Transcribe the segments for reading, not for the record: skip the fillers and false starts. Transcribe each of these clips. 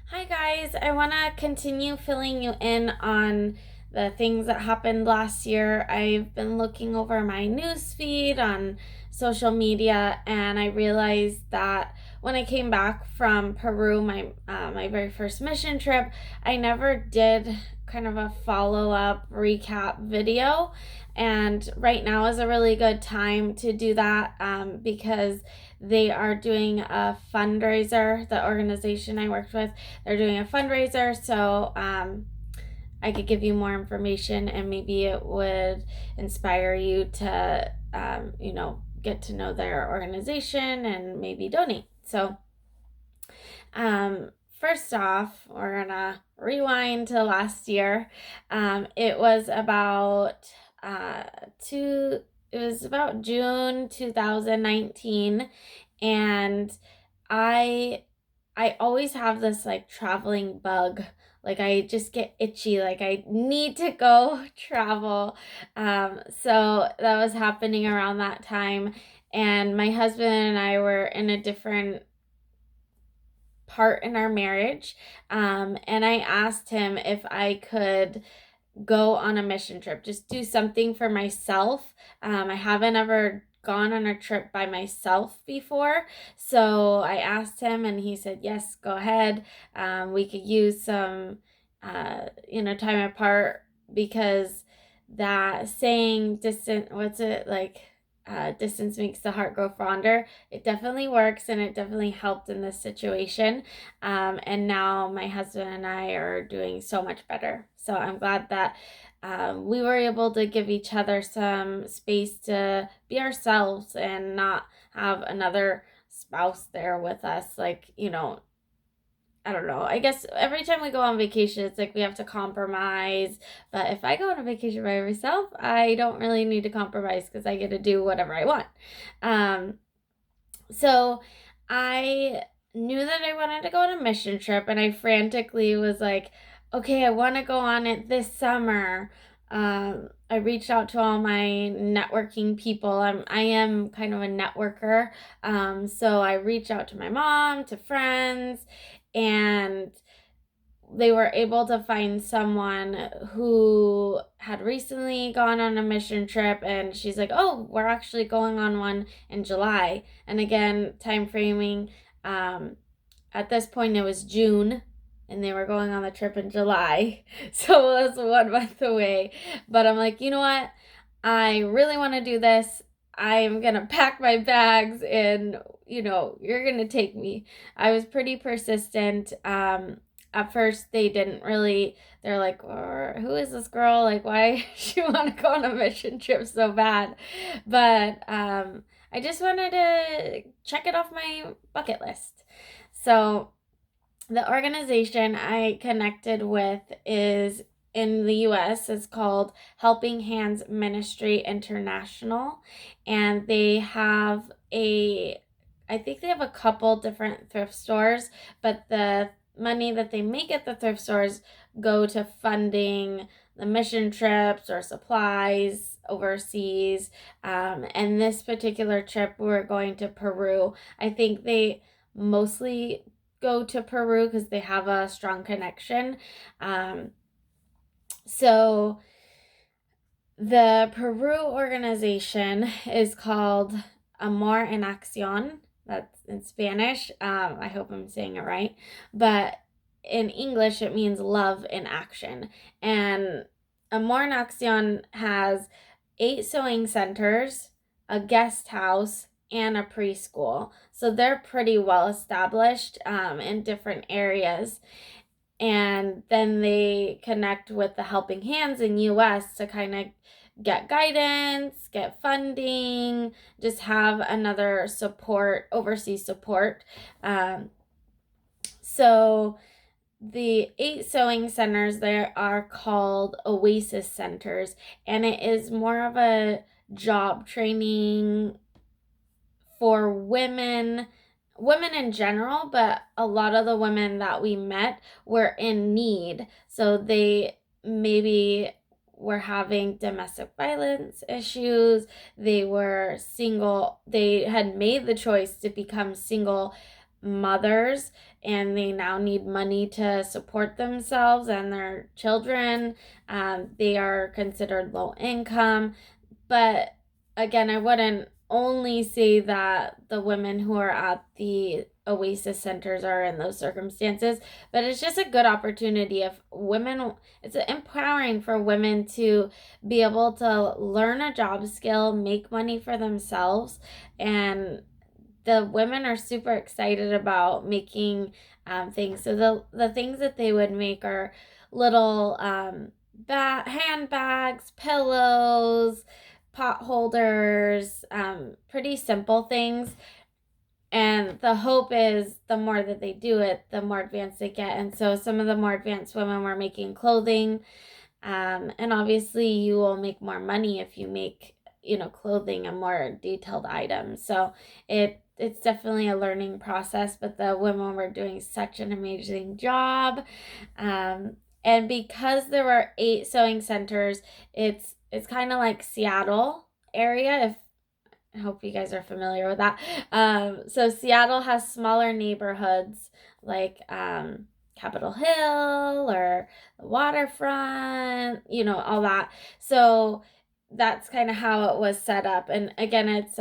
Hi, guys. I want to continue filling you in on the things that happened last year. I've been looking over my news feed on social media, and I realized that when I came back from Peru, my very first mission trip, I never did kind of a follow up recap video. And right now is a really good time to do that because they are doing a fundraiser. The organization I worked with, they're doing a fundraiser, so I could give you more information and maybe it would inspire you to, get to know their organization and maybe donate. So, first off, we're gonna rewind to last year. It was about uh, two. It was about June 2019, and I I always have this like traveling bug. Like I just get itchy. Like I need to go travel. So that was happening around that time. And my husband and I were in a different part in our marriage. And I asked him if I could go on a mission trip, just do something for myself. I haven't ever gone on a trip by myself before. So I asked him and he said, yes, go ahead. We could use some, time apart because that saying distant, what's it like? Distance makes the heart grow fonder. It definitely works and it definitely helped in this situation. And now my husband and I are doing so much better. So I'm glad that we were able to give each other some space to be ourselves and not have another spouse there with us. Like, I don't know. I guess every time we go on vacation, it's like we have to compromise. But if I go on a vacation by myself, I don't really need to compromise because I get to do whatever I want. Um, so I knew that I wanted to go on a mission trip, and I frantically was like, okay, I want to go on it this summer. I reached out to all my networking people. I am kind of a networker. So I reached out to my mom, to friends, and they were able to find someone who had recently gone on a mission trip, and she's like, oh, we're actually going on one in July. And again, time framing, at this point it was June and they were going on the trip in July. So it was 1 month away. But I'm like, you know what? I really want to do this. I'm going to pack my bags and, you're going to take me. I was pretty persistent. At first they didn't really, they're like, who is this girl? Like, why does she want to go on a mission trip so bad? But I just wanted to check it off my bucket list. So the organization I connected with is in the US. It's called Helping Hands Ministry International, and I think they have a couple different thrift stores, but the money that they make at the thrift stores go to funding the mission trips or supplies overseas. And this particular trip, we're going to Peru. I think they mostly go to Peru because they have a strong connection. So the Peru organization is called Amor en Acción. That's in Spanish. I hope I'm saying it right. But in English, it means love in action. And Amor en Acción has 8 sewing centers, a guest house, and a preschool. So they're pretty well established in different areas. And then they connect with the Helping Hands in US to kind of get guidance, get funding, just have another support, overseas support. So the 8 sewing centers there are called Oasis Centers, and it is more of a job training for women in general, but a lot of the women that we met were in need. So they maybe were having domestic violence issues. They were single. They had made the choice to become single mothers and they now need money to support themselves and their children. They are considered low income. But again, I wouldn't only say that the women who are at the Oasis centers are in those circumstances, but it's just a good opportunity if women, it's empowering for women to be able to learn a job skill, make money for themselves, and the women are super excited about making things. So the things that they would make are little handbags, pillows, pot holders, pretty simple things. And the hope is the more that they do it, the more advanced they get. And so some of the more advanced women were making clothing. And obviously you will make more money if you make, clothing and more detailed items. So it's definitely a learning process, but the women were doing such an amazing job. And because there were 8 sewing centers, it's kind of like Seattle area, if I hope you guys are familiar with that. So Seattle has smaller neighborhoods like Capitol Hill or the waterfront, all that. So that's kind of how it was set up. And again, it's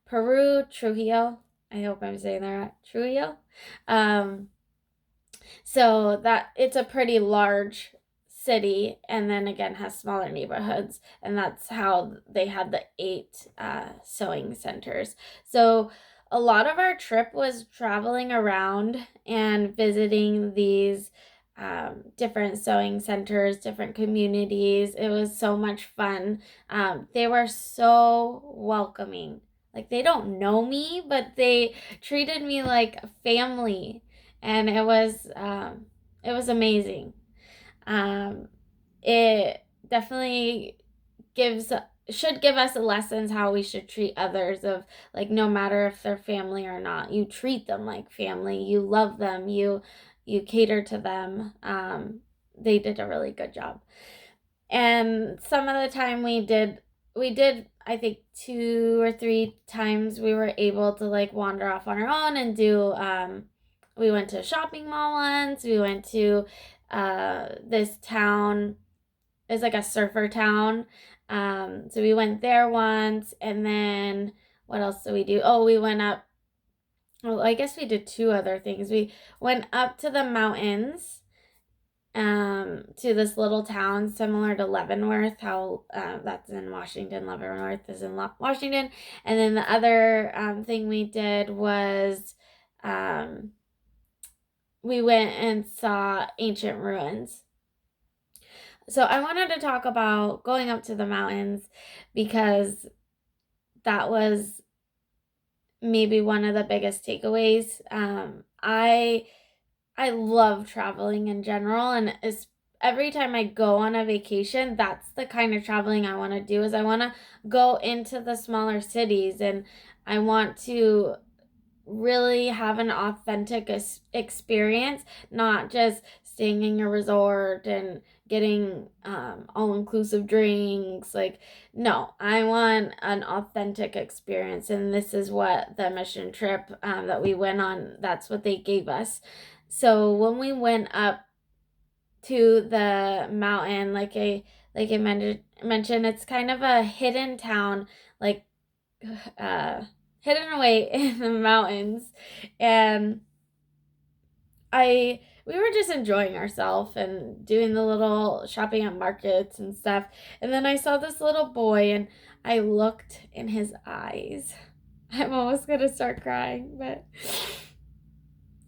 Peru, Trujillo. I hope I'm saying that right. Trujillo. So that it's a pretty large city, and then again has smaller neighborhoods, and that's how they had the 8 sewing centers. So a lot of our trip was traveling around and visiting these different sewing centers, different communities. It was so much fun. They were so welcoming. Like, they don't know me, but they treated me like family, and it was amazing. Um, it definitely should give us lessons how we should treat others, of like, no matter if they're family or not, you treat them like family, you love them, you cater to them. They did a really good job. And some of the time we did I think 2 or 3 times we were able to like wander off on our own and do we went to a shopping mall once. We went to this town. It's like a surfer town. So we went there once, and then what else did we do? Oh, we went up. Well, I guess we did 2 other things. We went up to the mountains, to this little town similar to Leavenworth, how that's in Washington. Leavenworth is in Washington. And then the other thing we did was we went and saw ancient ruins. So I wanted to talk about going up to the mountains because that was maybe one of the biggest takeaways. I love traveling in general, and every time I go on a vacation, that's the kind of traveling I want to do. Is I want to go into the smaller cities, and I want to really have an authentic experience, not just staying in a resort and getting all-inclusive drinks. Like, no, I want an authentic experience, and this is what the mission trip that we went on, that's what they gave us. So when we went up to the mountain, like I mentioned, it's kind of a hidden town, like hidden away in the mountains, and we were just enjoying ourselves and doing the little shopping at markets and stuff. And then I saw this little boy, and I looked in his eyes. I'm almost gonna start crying, but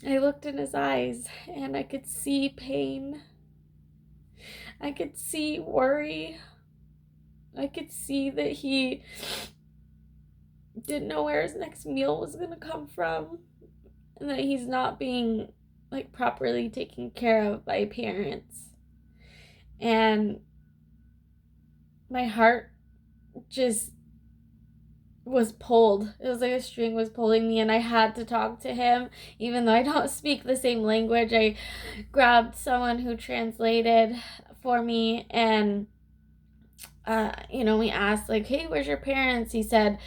I looked in his eyes and I could see pain. I could see worry. I could see that he didn't know where his next meal was gonna come from, and that he's not being like properly taken care of by parents. And my heart just was pulled. It was like a string was pulling me, and I had to talk to him even though I don't speak the same language. I grabbed someone who translated for me, and we asked like, hey, where's your parents? He said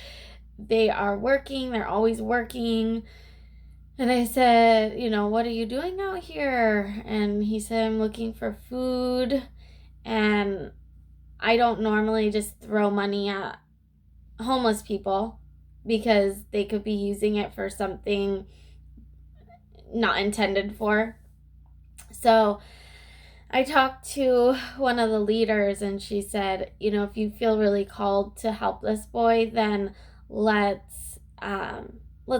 they are working, they're always working. And I said, what are you doing out here? And he said, I'm looking for food. And I don't normally just throw money at homeless people because they could be using it for something not intended for. So I talked to one of the leaders, and she said, if you feel really called to help this boy, then let's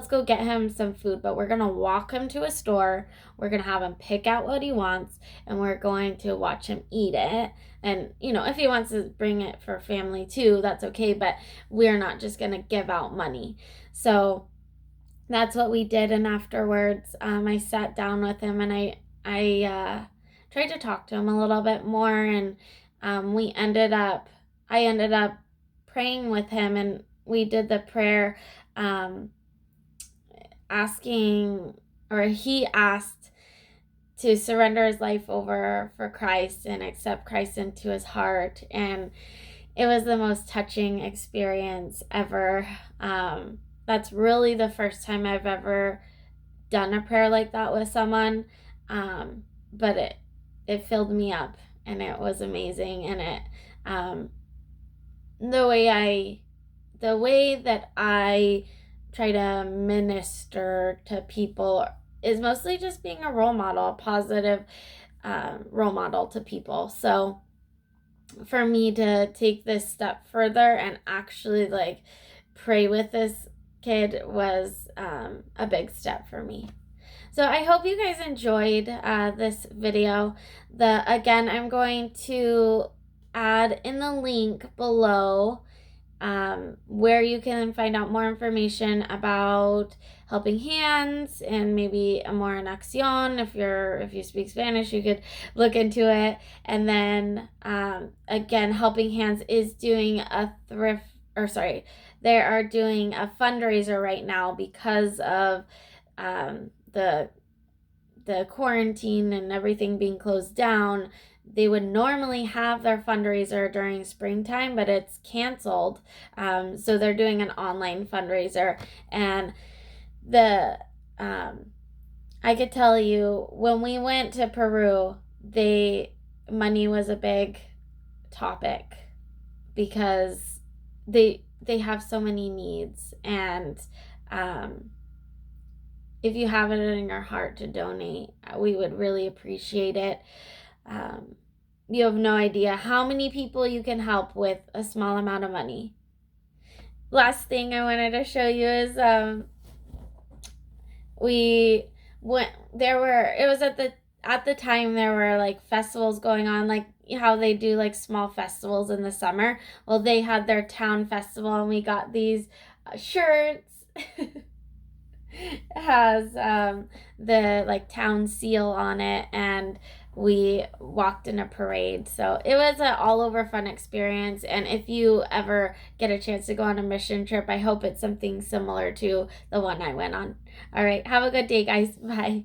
go get him some food. But we're gonna walk him to a store. We're gonna have him pick out what he wants, and we're going to watch him eat it. And if he wants to bring it for family too, that's okay. But we're not just gonna give out money. So that's what we did. And afterwards, I sat down with him, and I tried to talk to him a little bit more, and I ended up praying with him, and we did the prayer, asking, or he asked to surrender his life over for Christ and accept Christ into his heart. And it was the most touching experience ever. That's really the first time I've ever done a prayer like that with someone. But it filled me up, and it was amazing. And it the way that I try to minister to people is mostly just being a role model, a positive role model to people. So for me to take this step further and actually pray with this kid was a big step for me. So I hope you guys enjoyed this video. Again, I'm going to add in the link below where you can find out more information about Helping Hands and maybe Amor en Acción. If you speak Spanish, you could look into it. And then again, Helping Hands is doing they are doing a fundraiser right now because of the quarantine and everything being closed down. They would normally have their fundraiser during springtime, but it's canceled. So they're doing an online fundraiser. And I could tell you, when we went to Peru, money was a big topic because they have so many needs. And if you have it in your heart to donate, we would really appreciate it. You have no idea how many people you can help with a small amount of money. Last thing I wanted to show you is at the time there were festivals going on, like how they do small festivals in the summer. Well, they had their town festival, and we got these shirts. It has the town seal on it, and we walked in a parade. So it was an all over fun experience. And if you ever get a chance to go on a mission trip, I hope it's something similar to the one I went on. All right, have a good day, guys. Bye.